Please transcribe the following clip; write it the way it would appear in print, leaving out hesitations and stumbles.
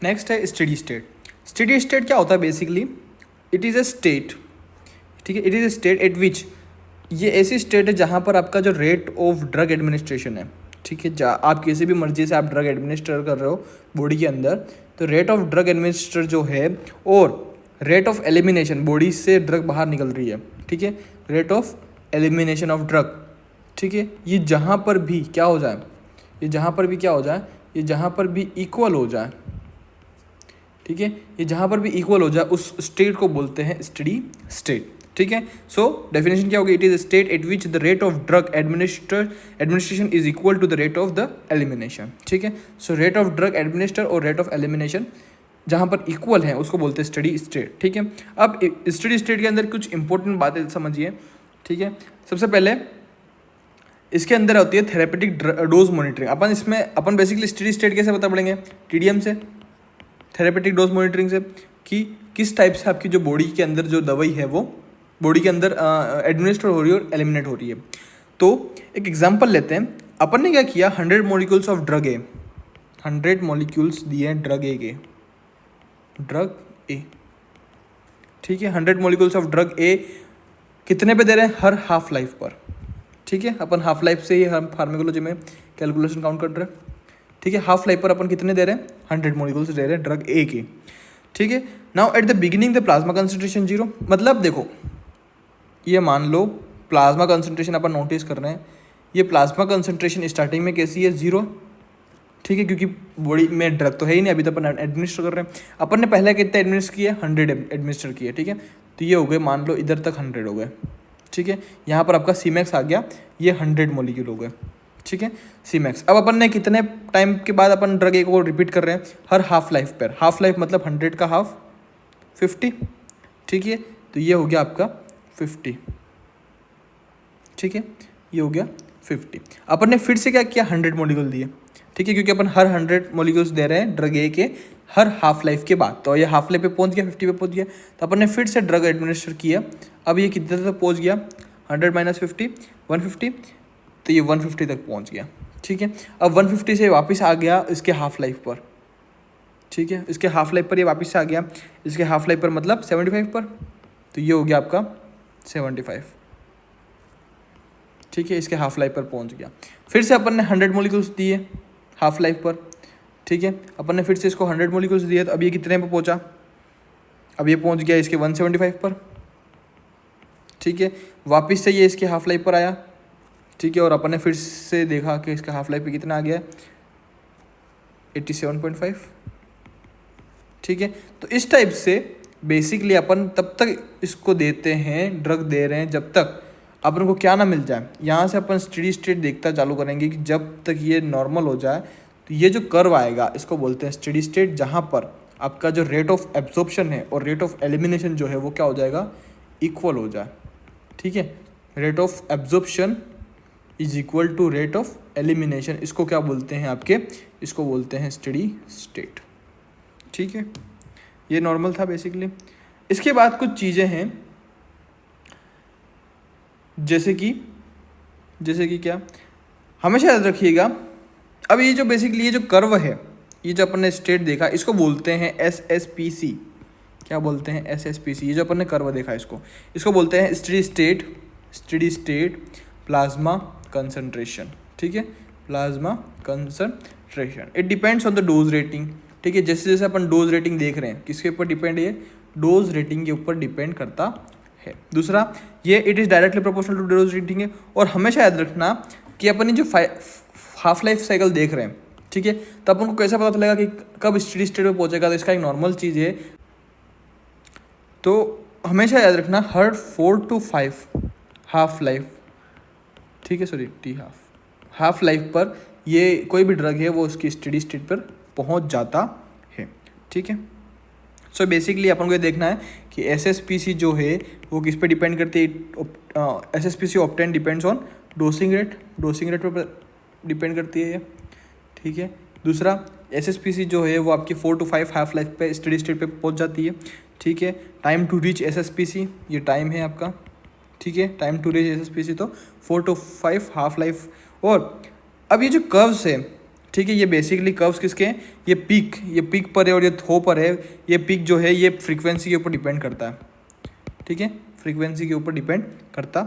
Next है steady state. Steady state क्या होता है basically, it is a state, ठीक है, it is a state at विच, ये ऐसी स्टेट है जहाँ पर आपका जो रेट ऑफ ड्रग एडमिनिस्ट्रेशन है, ठीक है, आप किसी भी मर्जी से आप ड्रग एडमिनिस्टर कर रहे हो बॉडी के अंदर, तो रेट ऑफ ड्रग एडमिनिस्टर जो है और रेट ऑफ एलिमिनेशन, बॉडी से ड्रग बाहर निकल रही है, ठीक है, rate of elimination of drug, ठीक है, ये जहाँ पर भी क्या हो जाए, ये जहाँ पर भी क्या हो जाए, ये जहाँ पर भी इक्वल हो जाए, ठीक है, ये जहाँ पर भी इक्वल हो जाए उस स्टेट को बोलते हैं स्टेडी स्टेट, ठीक है। सो डेफिनेशन क्या होगी, it is a state at which the rate of drug administration is equal to the rate of the elimination, ठीक है। So rate of drug administer और रेट ऑफ एलिमिनेशन जहाँ पर इक्वल है उसको बोलते हैं स्टेडी स्टेट, ठीक है। अब स्टेडी स्टेट के अंदर कुछ इंपॉर्टेंट बातें समझिए, ठीक है। सबसे पहले इसके अंदर होती है थेरेपेटिक डोज मॉनिटरिंग। अपन बेसिकली स्टेडी स्टेट कैसे पता पड़ेंगे, टीडीएम से, थेरेपेटिक डोज मॉनिटरिंग से, कि किस टाइप से आपकी जो बॉडी के अंदर जो दवाई है वो बॉडी के अंदर एडमिनिस्टर हो रही है और एलिमिनेट हो रही है। तो एक एग्जांपल लेते हैं, अपन ने क्या किया, 100 molecules of drug A, 100 molecules दिए हैं ड्रग ए के, ड्रग ए, ठीक है, 100 मॉलिक्यूल्स ऑफ ड्रग ए कितने पे दे रहे हैं, हर हाफ लाइफ पर, ठीक है। अपन हाफ लाइफ से ही हम फार्मेकोलॉजी में कैलकुलेशन काउंट कर रहे हैं, ठीक है। हाफ लाइफ पर अपन कितने दे रहे हैं, 100 मॉलिक्यूल्स दे रहे हैं ड्रग ए के, ठीक है। Now at the beginning the plasma concentration 0, मतलब देखो ये मान लो प्लाज्मा कंसंट्रेशन अपन नोटिस कर रहे हैं, ये प्लाज्मा कंसंट्रेशन स्टार्टिंग में कैसी है, 0, ठीक है, क्योंकि बॉडी में ड्रग तो है ही नहीं, अभी तो अपन एडमिनिस्टर कर रहे हैं। अपन ने पहले कितने एडमिनिस्टर किए, 100 एडमिनिस्टर किए, ठीक है। तो ये हो गए, मान लो इधर तक 100 हो गए, ठीक है। यहाँ पर आपका सीमैक्स आ गया, ये 100 मॉलिक्यूल हो गए, ठीक है, सीमैक्स। अब अपन ने कितने टाइम के बाद अपन ड्रग ए को रिपीट कर रहे हैं, हर हाफ लाइफ पर, हाफ लाइफ मतलब 100 का हाफ 50, ठीक है। तो ये हो गया आपका 50, ठीक है, ये हो गया 50। अपन ने फिर से क्या किया, 100 मॉलिक्यूल दिए, ठीक है, क्योंकि अपन हर 100 मॉलिक्यूल्स दे रहे हैं ड्रग ए के हर हाफ लाइफ के बाद, तो ये हाफ लाइफ पे पहुंच गया, 50 पे पहुंच गया, तो अपन ने फिर से ड्रग एडमिनिस्टर किया। अब ये कितने तक पहुंच गया, 100 - 50 150, तो ये 150 तक पहुंच गया, ठीक है। अब 150 से वापस आ गया इसके हाफ लाइफ पर, ठीक है, इसके हाफ लाइफ पर ये वापस से आ गया, इसके हाफ लाइफ पर मतलब 75 पर, तो ये हो गया आपका 75, ठीक है, इसके हाफ लाइफ पर पहुंच गया। फिर से अपन ने 100 मॉलिक्यूल्स दिए हाफ लाइफ पर, ठीक है, अपन ने फिर से इसको 100 मॉलिक्यूल्स दिए, तो अब ये कितने पर पहुंचा, अब ये पहुंच गया इसके 175 पर, ठीक है। वापस से ये इसके हाफ लाइफ पर आया, ठीक है, और अपन ने फिर से देखा कि इसका हाफ लाइफ पे कितना आ गया, 87.5, ठीक है। तो इस टाइप से बेसिकली अपन तब तक इसको देते हैं, ड्रग दे रहे हैं जब तक अपन को क्या ना मिल जाए। यहाँ से अपन स्टेडी स्टेट देखता चालू करेंगे कि जब तक ये नॉर्मल हो जाए, तो ये जो कर्व आएगा इसको बोलते हैं स्टेडी स्टेट, जहाँ पर आपका जो रेट ऑफ एब्जॉर्प्शन है और रेट ऑफ एलिमिनेशन जो है वो क्या हो जाएगा, इक्वल हो जाए, ठीक है। Rate of absorption is equal to rate of elimination, इसको क्या बोलते हैं आपके, इसको बोलते हैं स्टेडी स्टेट, ठीक है। ये नॉर्मल था बेसिकली। इसके बाद कुछ चीज़ें हैं जैसे कि क्या, हमेशा याद रखिएगा। अब ये जो बेसिकली ये जो कर्व है, ये जो अपन ने स्टेट देखा, इसको बोलते हैं SSPC, क्या बोलते हैं, SSPC। ये जो अपन ने कर्व देखा इसको बोलते हैं स्टेडी स्टेट प्लाज्मा कंसंट्रेशन, ठीक है, plasma concentration. It depends on the dose rating, ठीक है। जैसे जैसे अपन डोज रेटिंग देख रहे हैं, किसके ऊपर डिपेंड है, डोज रेटिंग के ऊपर डिपेंड करता है। दूसरा, ये it is directly proportional to dose rating है। और हमेशा याद रखना कि अपन जो हाफ लाइफ साइकिल देख रहे हैं, ठीक है, तो अपन को कैसे पता चलेगा कि कब स्टेडी स्टेट में पहुंचेगा, तो इसका एक नॉर्मल चीज़ है। तो हमेशा याद रखना हर 4 to 5 हाफ लाइफ, ठीक है, सॉरी टी हाफ लाइफ पर ये कोई भी ड्रग है वो उसकी स्टेडी स्टेट पर पहुंच जाता है, ठीक है। सो बेसिकली अपन को ये देखना है कि SSPC जो है वो किस पे डिपेंड करती है। SSPC obtain depends on dosing rate पर डिपेंड करती है ये, ठीक है। दूसरा, SSPC जो है वो आपकी 4 to 5 हाफ लाइफ पे स्टेडी स्टेट पे पहुंच जाती है, ठीक है। टाइम टू रीच SSPC, ये टाइम है आपका, ठीक है, टाइम टू रीच SSPC, तो 4 to 5 हाफ लाइफ। और अब ये जो कर्व्स है, ठीक है। ये बेसिकली कर्व्स किसके हैं, ये पीक पर है और ये थो पर है। ये पीक जो है ये फ्रीक्वेंसी के ऊपर डिपेंड करता है, ठीक है, फ्रीक्वेंसी के ऊपर डिपेंड करता